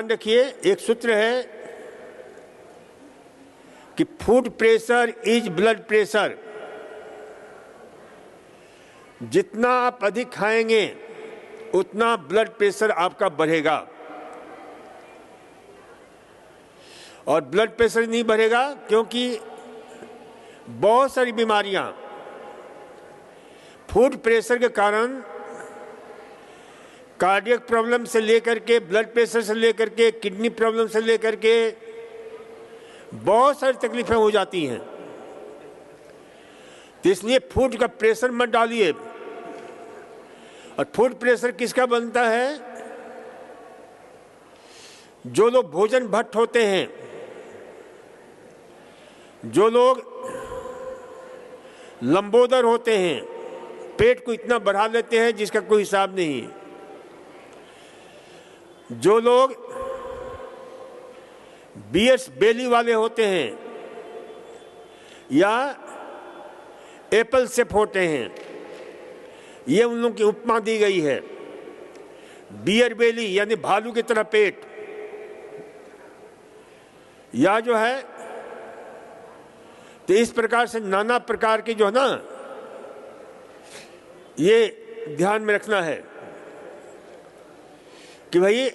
ध्यान रखिए, एक सूत्र है कि food pressure is blood pressure. जितना आप अधिक खाएंगे उतना ब्लड प्रेशर आपका बढ़ेगा, और ब्लड प्रेशर नहीं बढ़ेगा क्योंकि बहुत सारी बीमारियां फूड प्रेशर के कारण, कार्डियक प्रॉब्लम से लेकर के, ब्लड प्रेशर से लेकर के, किडनी प्रॉब्लम से लेकर के बहुत सारी तकलीफें हो जाती हैं। तो इसलिए फूड का प्रेशर मत डालिए। और फूड प्रेशर किसका बनता है? जो लोग भोजन भट्ट होते हैं, जो लोग लंबोदर होते हैं, पेट को इतना बढ़ा लेते हैं जिसका कोई हिसाब नहीं, जो लोग बियर्स बेली वाले होते हैं या एप्पल शेप होते हैं, ये उन लोगों की उपमा दी गई है। बियर बेली यानी भालू की तरह पेट, या जो है, तो इस प्रकार से नाना प्रकार की जो है ना, ये ध्यान में रखना है कि भाई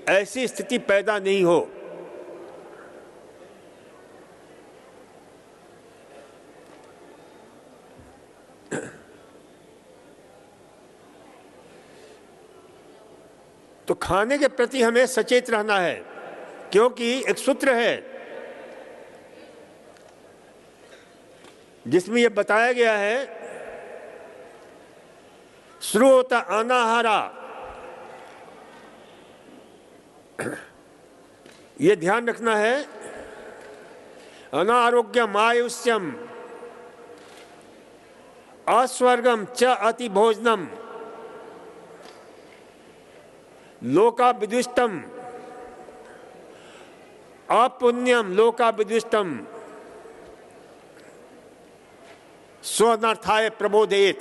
ऐसी स्थिति पैदा नहीं हो। तो खाने के प्रति हमें सचेत रहना है, क्योंकि एक सूत्र है जिसमें यह बताया गया है, श्रुता अनाहारा। ये ध्यान रखना है, अनारोग्यम आयुष्यम अस्वर्गम च अति भोजनम लोका विदुष्टम अपुण्यम लोका विदुष्टम स्वनर्थाय प्रबोधेत।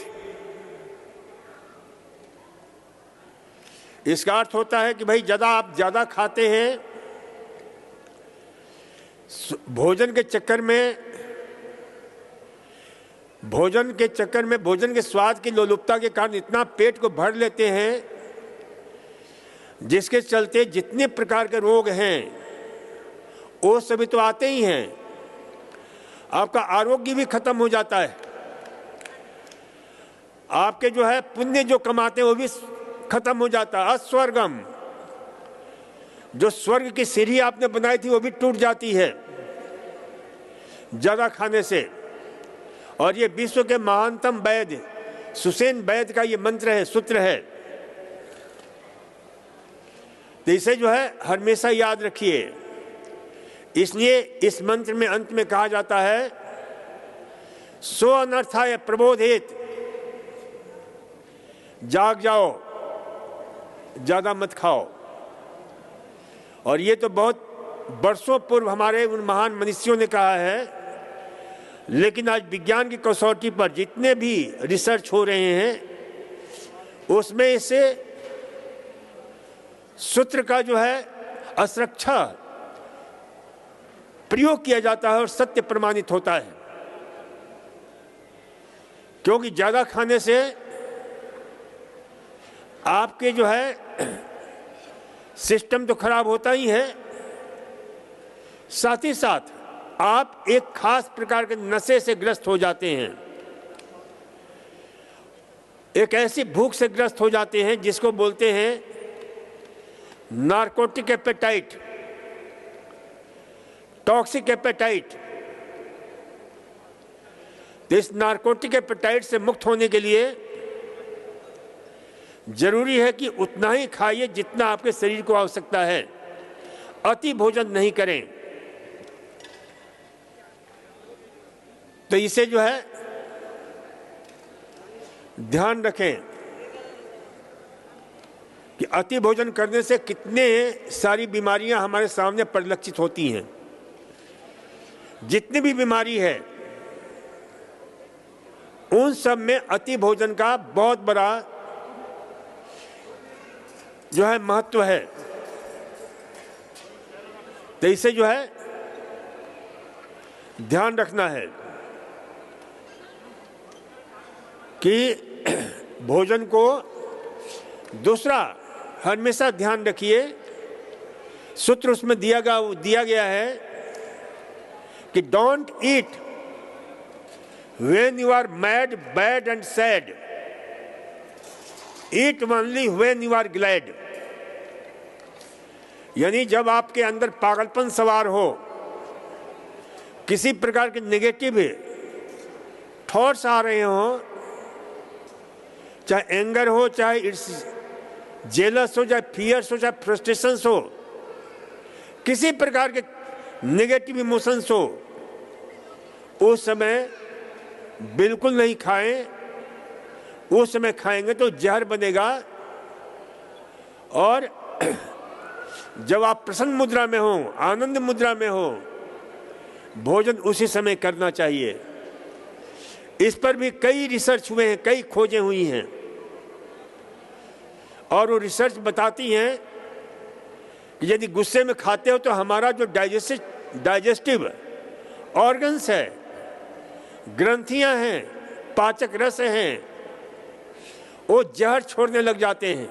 इसका अर्थ होता है कि भाई आप ज्यादा खाते हैं, भोजन के चक्कर में भोजन के स्वाद की लोलुपता के कारण इतना पेट को भर लेते हैं, जिसके चलते जितने प्रकार के रोग हैं वो सभी तो आते ही हैं। आपका आरोग्य भी खत्म हो जाता है, आपके जो है पुण्य जो कमाते हैं वो भी खत्म हो जाता है। अस्वर्गम, जो स्वर्ग की सीढ़ी आपने बनाई थी वो भी टूट जाती है ज्यादा खाने से। और ये विश्व के महानतम वैद्य सुसेन वैद्य का ये मंत्र है, सूत्र है। तो इसे जो है हमेशा याद रखिए। इसलिए इस मंत्र में अंत में कहा जाता है, सो अनर्थाय प्रबोधेत, जाग जाओ, ज्यादा मत खाओ। और ये तो बहुत वर्षों पूर्व हमारे उन महान मनीषियों ने कहा है, लेकिन आज विज्ञान की कसौटी पर जितने भी रिसर्च हो रहे हैं उसमें इसे सूत्र का जो है असुरक्षा प्रयोग किया जाता है और सत्य प्रमाणित होता है। क्योंकि ज्यादा खाने से आपके जो है सिस्टम तो खराब होता ही है, साथ ही साथ आप एक खास प्रकार के नशे से ग्रस्त हो जाते हैं, एक ऐसी भूख से ग्रस्त हो जाते हैं जिसको बोलते हैं नार्कोटिक एपेटाइट, टॉक्सिक एपेटाइट। तो इस नार्कोटिक एपेटाइट से मुक्त होने के लिए जरूरी है कि उतना ही खाइए जितना आपके शरीर को आवश्यकता है, अति भोजन नहीं करें। तो इसे जो है ध्यान रखें कि अति भोजन करने से कितने सारी बीमारियां हमारे सामने परिलक्षित होती हैं। जितनी भी बीमारी है उन सब में अति भोजन का बहुत बड़ा जो है महत्व है। तो इसे जो है ध्यान रखना है कि भोजन को, दूसरा हमेशा ध्यान रखिए, सूत्र उसमें दिया गया है कि don't eat when you are mad, bad and sad, eat only when you are glad. यानी जब आपके अंदर पागलपन सवार हो, किसी प्रकार के नेगेटिव थॉट्स आ रहे हो, चाहे एंगर हो, चाहे इट्स जेलस हो, चाहे फियर्स हो, चाहे फ्रस्ट्रेशंस हो, किसी प्रकार के नेगेटिव इमोशंस हो, उस समय बिल्कुल नहीं खाएं। उस समय खाएंगे तो जहर बनेगा। और जब आप प्रसन्न मुद्रा में हो, आनंद मुद्रा में हो, भोजन उसी समय करना चाहिए। इस पर भी कई रिसर्च हुए हैं, कई खोजें हुई हैं, और वो रिसर्च बताती हैं कि यदि गुस्से में खाते हो तो हमारा जो डाइजेस्टिव ऑर्गन्स है, ग्रंथियां हैं, पाचक रस हैं, वो जहर छोड़ने लग जाते हैं,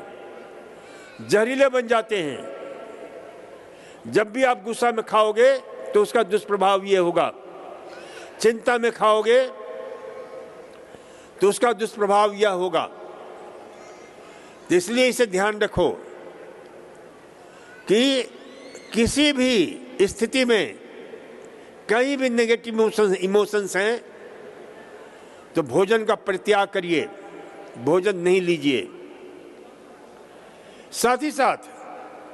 जहरीले बन जाते हैं। जब भी आप गुस्सा में खाओगे तो उसका दुष्प्रभाव ये होगा, चिंता में खाओगे तो उसका दुष्प्रभाव यह होगा। इसलिए इसे ध्यान रखो कि किसी भी स्थिति में कहीं भी नेगेटिव इमोशंस हैं तो भोजन का परित्याग करिए, भोजन नहीं लीजिए। साथ ही साथ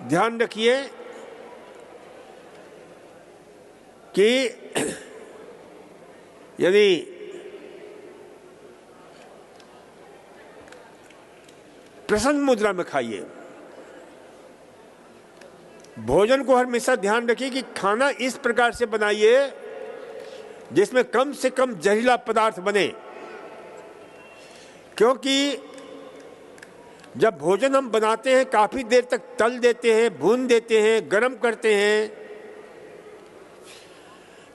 ध्यान रखिए कि यदि प्रसन्न मुद्रा में खाइए। भोजन को हमेशा ध्यान रखिए कि खाना इस प्रकार से बनाइए जिसमें कम से कम जहरीला पदार्थ बने, क्योंकि जब भोजन हम बनाते हैं काफी देर तक तल देते हैं, भून देते हैं, गरम करते हैं,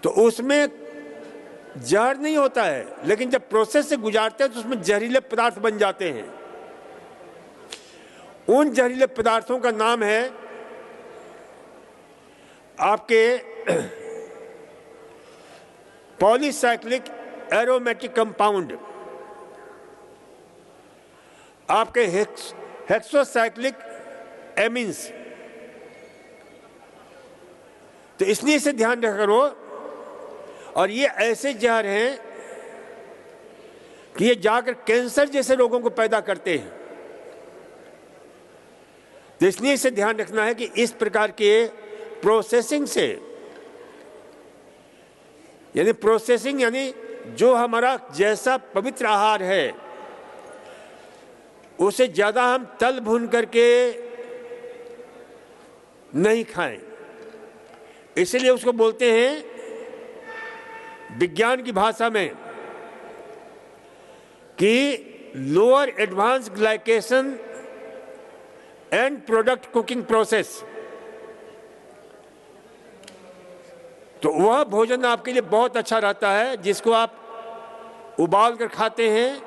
तो उसमें जहर नहीं होता है, लेकिन जब प्रोसेस से गुजारते हैं तो उसमें जहरीले पदार्थ बन जाते हैं। उन जहरीले पदार्थों का नाम है आपके पॉलीसाइक्लिक एरोमेटिक कंपाउंड, आपके हेक्सोसाइक्लिक एमिन्स। तो इसलिए इसे ध्यान रखा करो। और ये ऐसे जहर हैं कि ये जाकर कैंसर जैसे रोगों को पैदा करते हैं। तो इसलिए इसे ध्यान रखना है कि इस प्रकार के प्रोसेसिंग से, यानी प्रोसेसिंग यानी जो हमारा जैसा पवित्र आहार है उसे ज्यादा हम तल भून करके नहीं खाएं। इसलिए उसको बोलते हैं विज्ञान की भाषा में कि lower advance glycation end product cooking process. तो वह भोजन आपके लिए बहुत अच्छा रहता है जिसको आप उबाल कर खाते हैं,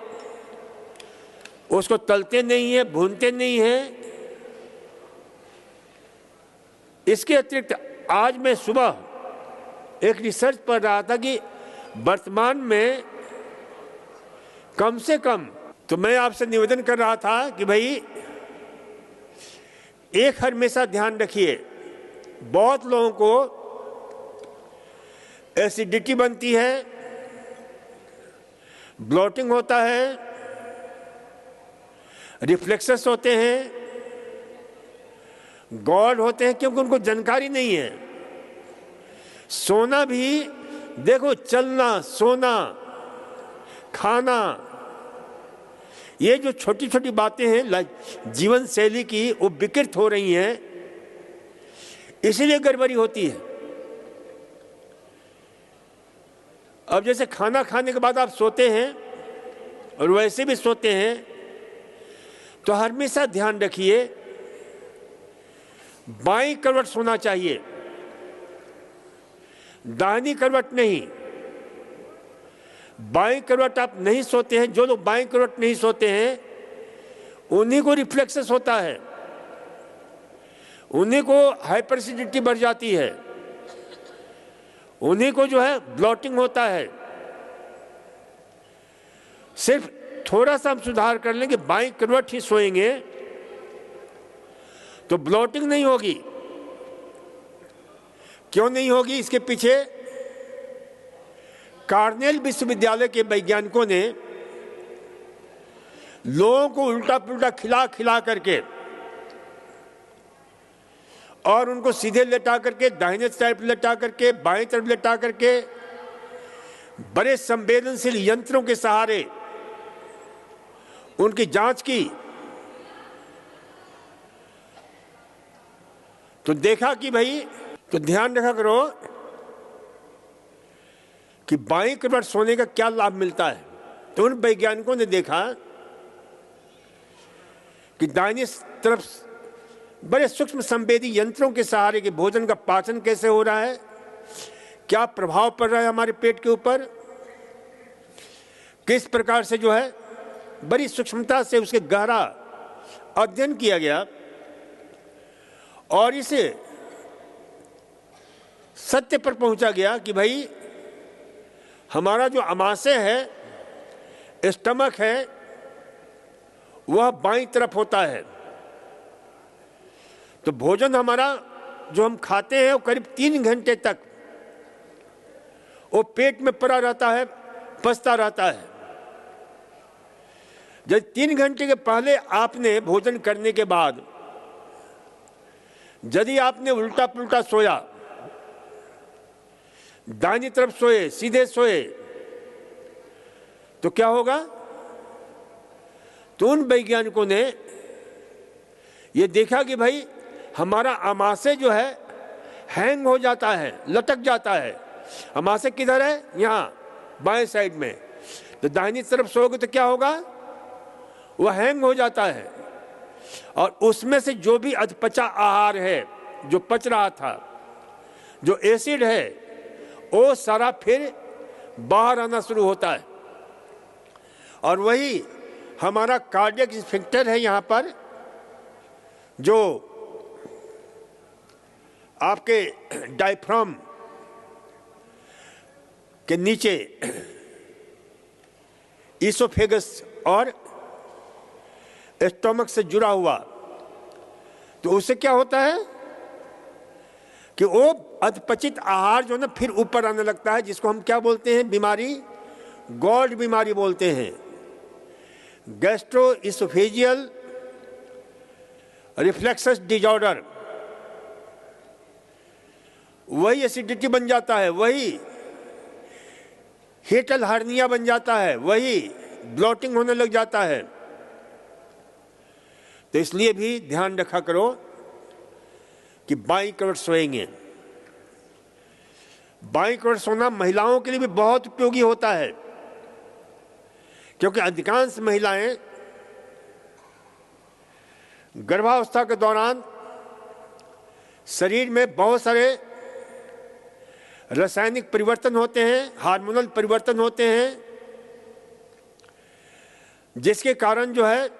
उसको तलते नहीं है, भूनते नहीं है। इसके अतिरिक्त आज मैं सुबह एक रिसर्च पढ़ रहा था कि वर्तमान में कम से कम, तो मैं आपसे निवेदन कर रहा था कि भाई एक हमेशा ध्यान रखिए, बहुत लोगों को एसिडिटी बनती है, ब्लोटिंग होता है, रिफ्लेक्सेस होते हैं, गॉल होते हैं, क्योंकि उनको जानकारी नहीं है। सोना भी देखो, चलना, सोना, खाना, ये जो छोटी छोटी बातें हैं जीवन शैली की, वो विकृत हो रही हैं, इसीलिए गड़बड़ी होती है। अब जैसे खाना खाने के बाद आप सोते हैं और वैसे भी सोते हैं, तो हमेशा ध्यान रखिए बाईं करवट सोना चाहिए। दाहिनी करवट नहीं, बाईं करवट आप नहीं सोते हैं। जो लोग बाईं करवट नहीं सोते हैं उन्हीं को रिफ्लेक्सेस होता है, उन्हीं को हाइपरएसिडिटी बढ़ जाती है, उन्हीं को जो है ब्लॉटिंग होता है। सिर्फ थोड़ा सा हम सुधार कर लेंगे, बाईं करवट ही सोएंगे तो ब्लॉटिंग नहीं होगी। क्यों नहीं होगी? इसके पीछे कार्नेल विश्वविद्यालय के वैज्ञानिकों ने लोगों को उल्टा पुल्टा खिला खिला करके और उनको सीधे लेटा करके, दाहिने तरफ लेटा करके, बाएं तरफ लेटा करके बड़े संवेदनशील यंत्रों के सहारे उनकी जांच की तो देखा कि भाई, तो ध्यान रखा करो कि बाईं करवट सोने का क्या लाभ मिलता है। तो उन वैज्ञानिकों ने देखा कि दाहिनी तरफ बड़े सूक्ष्म संवेदी यंत्रों के सहारे के भोजन का पाचन कैसे हो रहा है, क्या प्रभाव पड़ रहा है हमारे पेट के ऊपर, किस प्रकार से जो है बड़ी सूक्ष्मता से उसके गहरा अध्ययन किया गया और इसे सत्य पर पहुंचा गया कि भाई हमारा जो आमाशय है, स्टमक है, वह बाईं तरफ होता है। तो भोजन हमारा जो हम खाते हैं वो करीब 3 घंटे तक वो पेट में पड़ा रहता है, पचता रहता है। जब 3 घंटे के पहले आपने भोजन करने के बाद यदि आपने उल्टा पुल्टा सोया, दाहिनी तरफ सोए, सीधे सोए, तो क्या होगा? तो उन वैज्ञानिकों ने यह देखा कि भाई हमारा आमाशय जो है हैंग हो जाता है, लटक जाता है। आमाशय किधर है? यहाँ बाएं साइड में। तो दाहिनी तरफ सोओगे तो क्या होगा? वह हैंग हो जाता है और उसमें से जो भी अधपचा आहार है जो पच रहा था, जो एसिड है, वो सारा फिर बाहर आना शुरू होता है। और वही हमारा कार्डियक स्फिंक्टर है यहाँ पर, जो आपके डायफ्राम के नीचे इसोफेगस और स्टोमक से जुड़ा हुआ। तो उससे क्या होता है कि वो अधपचित आहार जो ना फिर ऊपर आने लगता है, जिसको हम क्या बोलते हैं? बीमारी, गॉल्ड बीमारी बोलते हैं, गैस्ट्रोइसोफेजियल रिफ्लेक्सस डिजॉर्डर। वही एसिडिटी बन जाता है, वही हेटल हार्निया बन जाता है, वही ब्लॉटिंग होने लग जाता है। तो इसलिए भी ध्यान रखा करो कि बाईं करवट सोएंगे। बाईं करवट सोना महिलाओं के लिए भी बहुत उपयोगी होता है, क्योंकि अधिकांश महिलाएं गर्भावस्था के दौरान शरीर में बहुत सारे रासायनिक परिवर्तन होते हैं, हार्मोनल परिवर्तन होते हैं, जिसके कारण जो है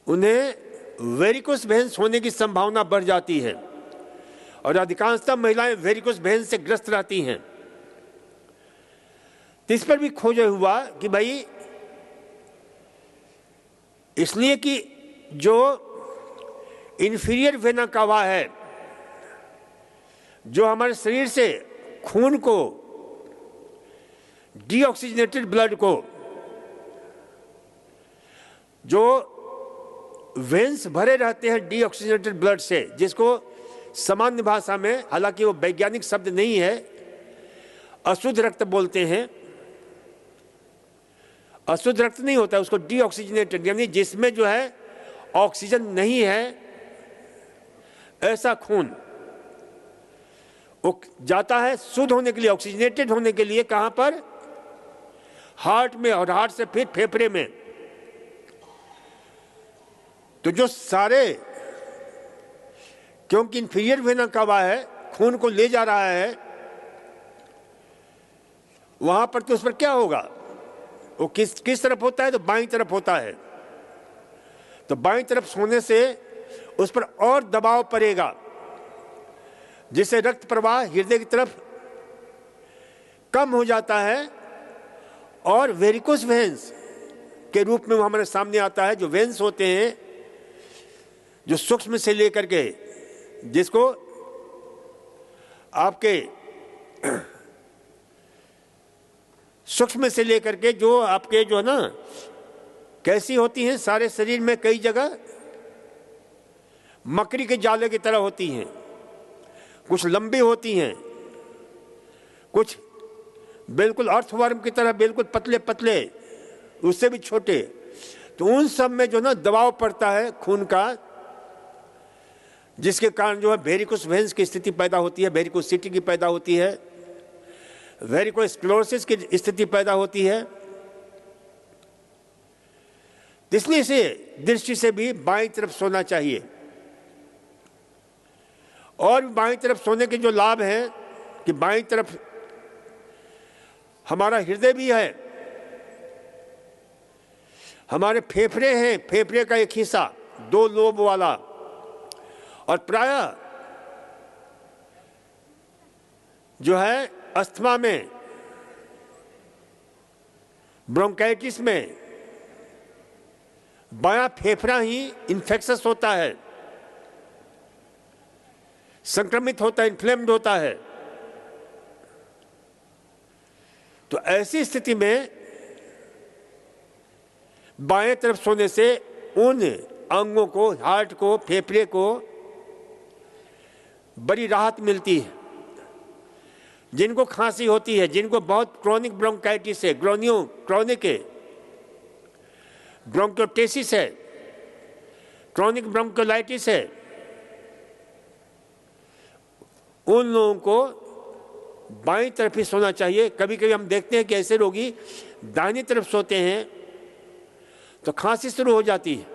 उन्हें वेरिकोस वेन्स होने की संभावना बढ़ जाती है और अधिकांशतः महिलाएं वेरिकोस वेन्स से ग्रस्त रहती हैं। तो इस पर भी खोज हुआ कि भाई इसलिए कि जो इंफीरियर वेना कावा है, जो हमारे शरीर से खून को, डीऑक्सीजनेटेड ब्लड को, जो वेन्स भरे रहते हैं डीऑक्सीजनेटेड ब्लड से, जिसको सामान्य भाषा में, हालांकि वो वैज्ञानिक शब्द नहीं है, अशुद्ध रक्त बोलते हैं। अशुद्ध रक्त नहीं होता, उसको डीऑक्सीजनेटेड, यानी जिसमें जो है ऑक्सीजन नहीं है, ऐसा खून वो जाता है शुद्ध होने के लिए, ऑक्सीजनेटेड होने के लिए। कहां पर? हार्ट में, और हार्ट से फिर फेफड़े में। तो जो सारे, क्योंकि इंफीरियर वेना कावा है खून को ले जा रहा है, वहां पर तो उस पर क्या होगा? वो किस तरफ होता है? तो बाईं तरफ होता है। तो बाईं तरफ सोने से उस पर और दबाव पड़ेगा, जिससे रक्त प्रवाह हृदय की तरफ कम हो जाता है और वेरिकोस वेन्स के रूप में वो हमारे सामने आता है। जो वेन्स होते हैं, जो सूक्ष्म से लेकर के, जिसको आपके सूक्ष्म से लेकर के जो आपके जो है ना, कैसी होती हैं सारे शरीर में, कई जगह मकड़ी के जाले की तरह होती हैं, कुछ लंबी होती हैं, कुछ बिल्कुल अर्थवर्म की तरह बिल्कुल पतले पतले, उससे भी छोटे। तो उन सब में जो ना दबाव पड़ता है खून का, जिसके कारण जो है वेरिकोस वेन्स की स्थिति पैदा होती है, वेरिकोसिटी की पैदा होती है, वेरिकोस्क्लेरोसिस की स्थिति पैदा होती है। इसलिए से दृष्टि से भी बाईं तरफ सोना चाहिए। और बाईं तरफ सोने के जो लाभ हैं कि बाईं तरफ हमारा हृदय भी है, हमारे फेफड़े हैं, फेफड़े का एक हिस्सा 2 लोब वाला, और प्रायः जो है अस्थमा में, ब्रोंकाइटिस में बायां फेफड़ा ही इन्फेक्शस होता है, संक्रमित होता है, इन्फ्लेम्ड होता है। तो ऐसी स्थिति में बाएं तरफ सोने से उन अंगों को, हार्ट को, फेफड़े को बड़ी राहत मिलती है। जिनको खांसी होती है, जिनको बहुत क्रोनिक ब्रोंकाइटिस है, क्रोनिक ब्रोंकोटेसिस है, क्रोनिक ब्रोंकोलाइटिस है, उन लोगों को बाईं तरफ ही सोना चाहिए। कभी कभी हम देखते हैं कि ऐसे रोगी दाहिनी तरफ सोते हैं तो खांसी शुरू हो जाती है,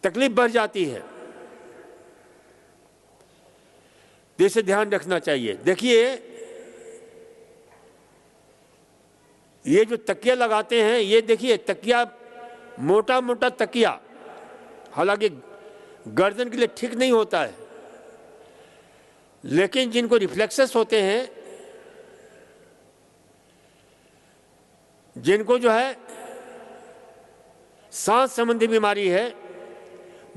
तकलीफ बढ़ जाती है। तो इसे ध्यान रखना चाहिए। देखिए, ये जो तकिया लगाते हैं, ये देखिए तकिया, मोटा मोटा तकिया, हालांकि गर्दन के लिए ठीक नहीं होता है, लेकिन जिनको रिफ्लेक्सेस होते हैं, जिनको जो है सांस संबंधी बीमारी है,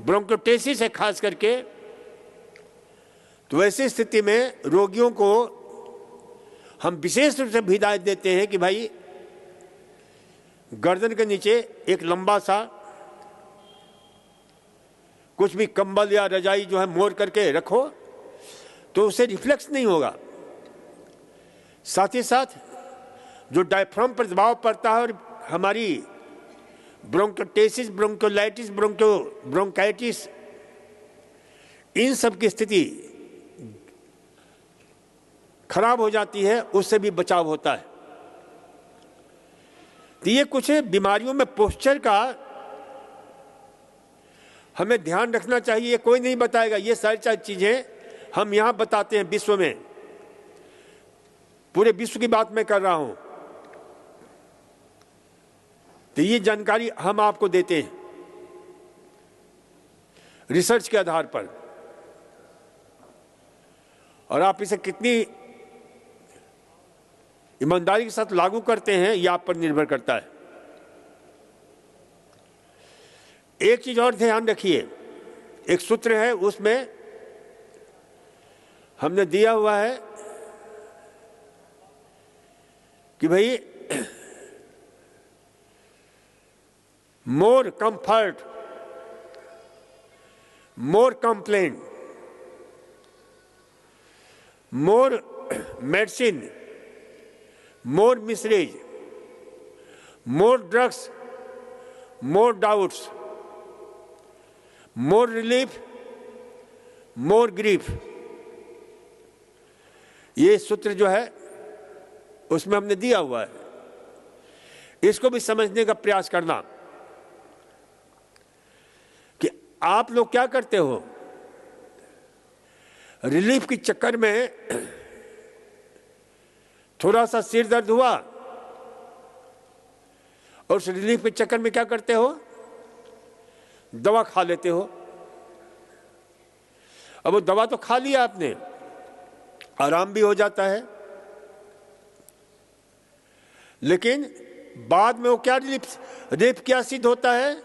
ब्रोंकोटेसिस है खास करके, तो ऐसी स्थिति में रोगियों को हम विशेष रूप से हिदायत देते हैं कि भाई गर्दन के नीचे एक लंबा सा कुछ भी कंबल या रजाई जो है मोड़ करके रखो, तो उससे रिफ्लेक्स नहीं होगा। साथ ही साथ जो डायफ्राम पर दबाव पड़ता है और हमारी ब्रोंकोटेसिस, ब्रोंकोलाइटिस, ब्रोंकाइटिस, इन सब की स्थिति खराब हो जाती है, उससे भी बचाव होता है। तो ये कुछ बीमारियों में पोस्चर का हमें ध्यान रखना चाहिए। कोई नहीं बताएगा, ये सारी चीजें हम यहां बताते हैं विश्व में, पूरे विश्व की बात मैं कर रहा हूं। तो ये जानकारी हम आपको देते हैं रिसर्च के आधार पर, और आप इसे कितनी ईमानदारी के साथ लागू करते हैं, यह आप पर निर्भर करता है। एक चीज और ध्यान रखिए, एक सूत्र है, उसमें हमने दिया हुआ है कि भाई मोर कंफर्ट, मोर कंप्लेंट, मोर मेडिसिन, मोर मिसरेज, मोर ड्रग्स, मोर डाउट्स, मोर रिलीफ, मोर ग्रीफ। ये सूत्र जो है उसमें हमने दिया हुआ है, इसको भी समझने का प्रयास करना कि आप लोग क्या करते हो। रिलीफ के चक्कर में थोड़ा सा सिर दर्द हुआ और उस रिलीफ के चक्कर में क्या करते हो, दवा खा लेते हो। अब वो दवा तो खा लिया आपने, आराम भी हो जाता है, लेकिन बाद में वो क्या रिलीफ क्या सिद्ध होता है,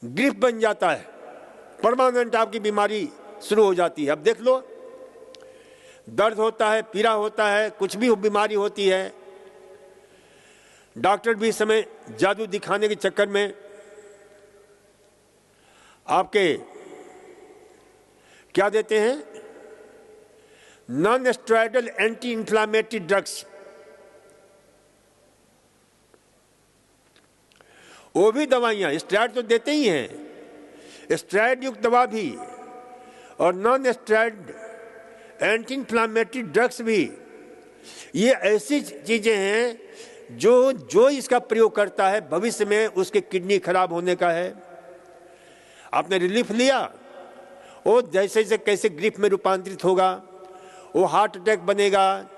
ग्रिफ बन जाता है, परमानेंट आपकी बीमारी शुरू हो जाती है। अब देख लो, दर्द होता है, पीड़ा होता है, कुछ भी बीमारी होती है, डॉक्टर भी इस समय जादू दिखाने के चक्कर में आपके क्या देते हैं, non steroidal anti inflammatory drugs, वो भी दवाइयां, स्टेरॉयड तो देते ही हैं, स्टेरॉयड युक्त दवा भी और non steroid anti inflammatory drugs भी, ये ऐसी चीजें हैं जो इसका प्रयोग करता है भविष्य में उसके किडनी खराब होने का है। आपने रिलीफ लिया, वो जैसे जैसे कैसे ग्रिफ में रूपांतरित होगा, वो हार्ट अटैक बनेगा।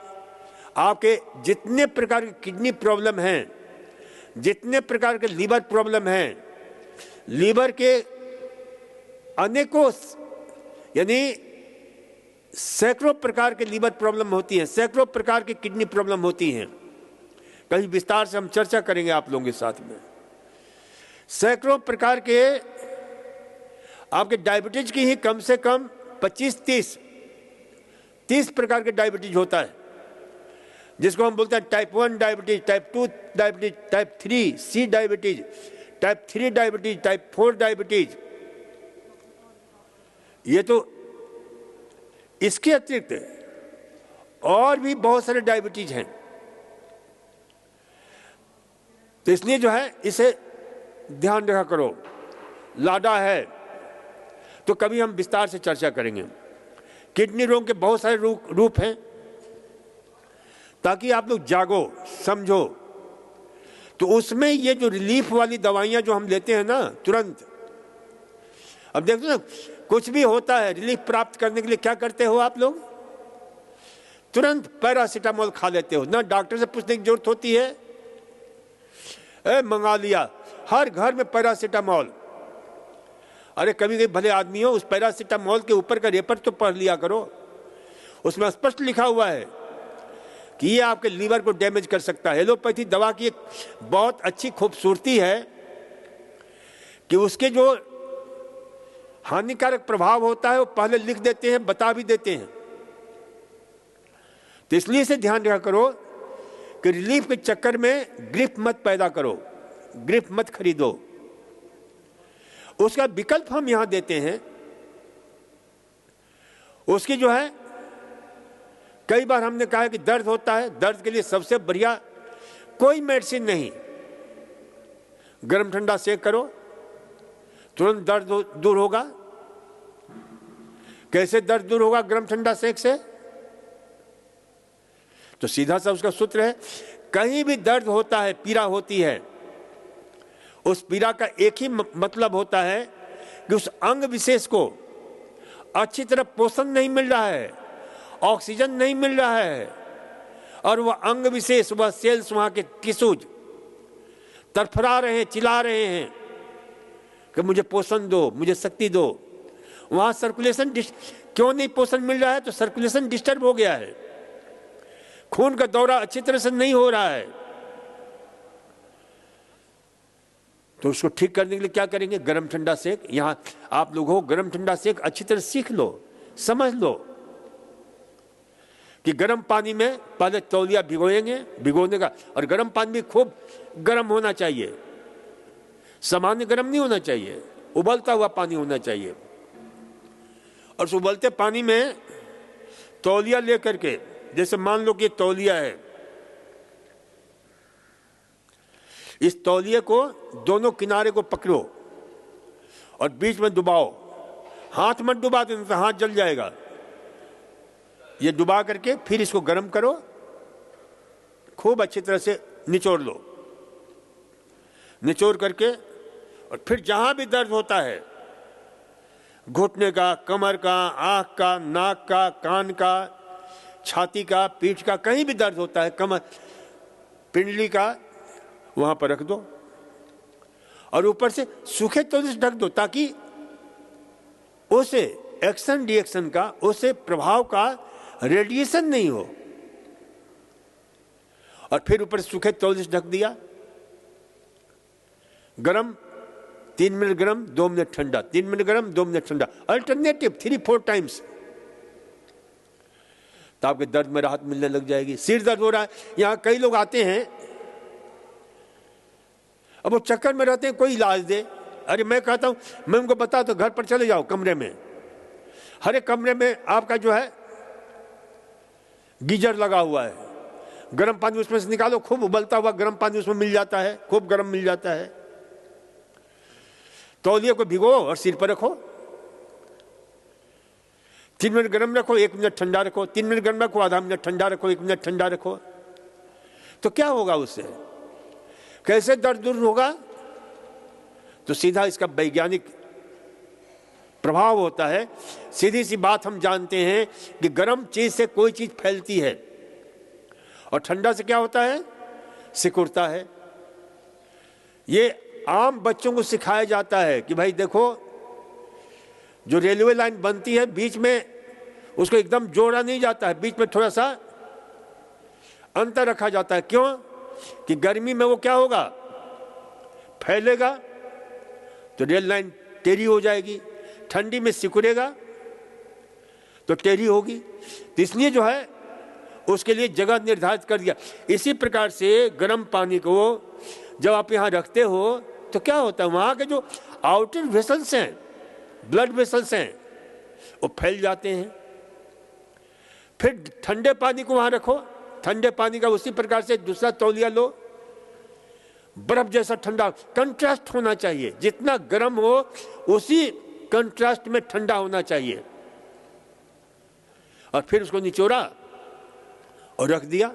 आपके जितने प्रकार के किडनी प्रॉब्लम हैं, जितने प्रकार के लीवर प्रॉब्लम हैं, लीवर के अनेकों यानी सैकड़ों प्रकार के लीवर प्रॉब्लम होती हैं, सैकड़ों प्रकार की किडनी प्रॉब्लम होती हैं। कहीं विस्तार से हम चर्चा करेंगे आप लोगों के साथ में। सैकड़ों प्रकार के आपके डायबिटीज की ही कम से कम 25-30 प्रकार के डायबिटीज होता है, जिसको हम बोलते हैं type 1 diabetes, type 2 diabetes, type 3C diabetes, type 3 diabetes, type 4 diabetes. ये तो इसके अतिरिक्त और भी बहुत सारे डायबिटीज हैं। तो इसलिए जो है इसे ध्यान रखा करो। लाडा है तो कभी हम विस्तार से चर्चा करेंगे। किडनी रोग के बहुत सारे रूप हैं, ताकि आप लोग जागो, समझो। तो उसमें ये जो रिलीफ वाली दवाइयां जो हम लेते हैं ना तुरंत, अब देखो ना, कुछ भी होता है रिलीफ प्राप्त करने के लिए क्या करते हो आप लोग, तुरंत पैरासीटामोल खा लेते हो, ना डॉक्टर से पूछने की जरूरत होती है, मंगा लिया, हर घर में पैरासीटामोल। अरे कभी कभी भले आदमी हो, उस पैरासीटामोल के ऊपर का रेपर तो पढ़ लिया करो, उसमें स्पष्ट लिखा हुआ है कि ये आपके लीवर को डैमेज कर सकता है। एलोपैथी दवा की एक बहुत अच्छी खूबसूरती है कि उसके जो हानिकारक प्रभाव होता है वो पहले लिख देते हैं, बता भी देते हैं। तो इसलिए से ध्यान रखा करो कि रिलीफ के चक्कर में ग्रिफ मत पैदा करो, ग्रिफ मत खरीदो। उसका विकल्प हम यहां देते हैं। उसकी जो है, कई बार हमने कहा है कि दर्द होता है, दर्द के लिए सबसे बढ़िया कोई मेडिसिन नहीं, गर्म ठंडा सेक करो, तुरंत दर्द दूर होगा। कैसे दर्द दूर होगा गर्म ठंडा सेक से? तो सीधा सा उसका सूत्र है, कहीं भी दर्द होता है, पीड़ा होती है, उस पीड़ा का एक ही मतलब होता है कि उस अंग विशेष को अच्छी तरह पोषण नहीं मिल रहा है, ऑक्सीजन नहीं मिल रहा है, और वह अंग विशेष, वह सेल्स, वहां के टिश्यूज तरफरा रहे हैं, चिल्ला रहे हैं कि मुझे पोषण दो, मुझे शक्ति दो। वहां सर्कुलेशन क्यों नहीं पोषण मिल रहा है? तो सर्कुलेशन डिस्टर्ब हो गया है, खून का दौरा अच्छी तरह से नहीं हो रहा है। तो उसको ठीक करने के लिए क्या करेंगे? गर्म ठंडा सेक। यहां आप लोग हो, गर्म ठंडा सेक अच्छी तरह सीख लो, समझ लो कि गर्म पानी में पहले तौलिया भिगोने का, और गर्म पानी भी खूब गर्म होना चाहिए, सामान्य गर्म नहीं होना चाहिए, उबलता हुआ पानी होना चाहिए। और उस उबलते पानी में तौलिया लेकर के, जैसे मान लो कि तौलिया है, इस तौलिए को दोनों किनारे को पकड़ो और बीच में डुबाओ। हाथ मत डुबा देना, तो हाथ जल जाएगा। ये डुबा करके फिर इसको गर्म करो, खूब अच्छी तरह से निचोड़ लो। निचोड़ करके और फिर जहां भी दर्द होता है घुटने का, कमर का, आंख का, नाक का, कान का, छाती का, पीठ का, कहीं भी दर्द होता है, कमर, पिंडली का, वहां पर रख दो और ऊपर से सूखे तौलिए से ढक दो ताकि उसे एक्शन रिएक्शन का, उसे प्रभाव का रेडिएशन नहीं हो। और फिर ऊपर सूखे तौलिए से ढक दिया। गरम 3 मिनट गरम, 2 मिनट ठंडा, 3 मिनट गरम, 2 मिनट ठंडा, अल्टरनेटिव 3-4 टाइम्स, तो आपके दर्द में राहत मिलने लग जाएगी। सिर दर्द हो रहा है, यहां कई लोग आते हैं, अब वो चक्कर में रहते हैं, कोई इलाज दे। अरे मैं कहता हूं, मैं उनको बता तो घर पर चले जाओ, कमरे में, हर एक कमरे में आपका जो है गीजर लगा हुआ है, गर्म पानी उसमें से निकालो, खूब उबलता हुआ गर्म पानी उसमें मिल जाता है, खूब गर्म मिल जाता है। तौलिए को भिगो और सिर पर रखो, 3 मिनट गर्म रखो, 1 मिनट ठंडा रखो, 3 मिनट गर्म रखो, आधा मिनट ठंडा रखो, 1 मिनट ठंडा रखो। तो क्या होगा उससे, कैसे दर्द दूर होगा? तो सीधा इसका वैज्ञानिक प्रभाव होता है। सीधी सी बात हम जानते हैं कि गर्म चीज से कोई चीज फैलती है और ठंडा से क्या होता है, सिकुड़ता है। ये आम बच्चों को सिखाया जाता है कि भाई देखो, जो रेलवे लाइन बनती है बीच में उसको एकदम जोड़ा नहीं जाता है, बीच में थोड़ा सा अंतर रखा जाता है। क्यों? कि गर्मी में वो क्या होगा, फैलेगा तो रेल लाइन टेढ़ी हो जाएगी, ठंडी में सिकुड़ेगा तो टेढ़ी होगी। तो इसलिए जो है उसके लिए जगह निर्धारित कर दिया। इसी प्रकार से गर्म पानी को जब आप यहाँ रखते हो तो क्या होता है, वहाँ के जो आउटर वेसल्स हैं, ब्लड वेसल्स हैं, वो फैल जाते हैं। फिर ठंडे पानी को वहाँ रखो, ठंडे पानी का उसी प्रकार से दूसरा तौलिया लो, बर्फ जैसा ठंडा, कंट्रास्ट होना चाहिए, जितना गर्म हो उसी कंट्रास्ट में ठंडा होना चाहिए। और फिर उसको निचोड़ा और रख दिया।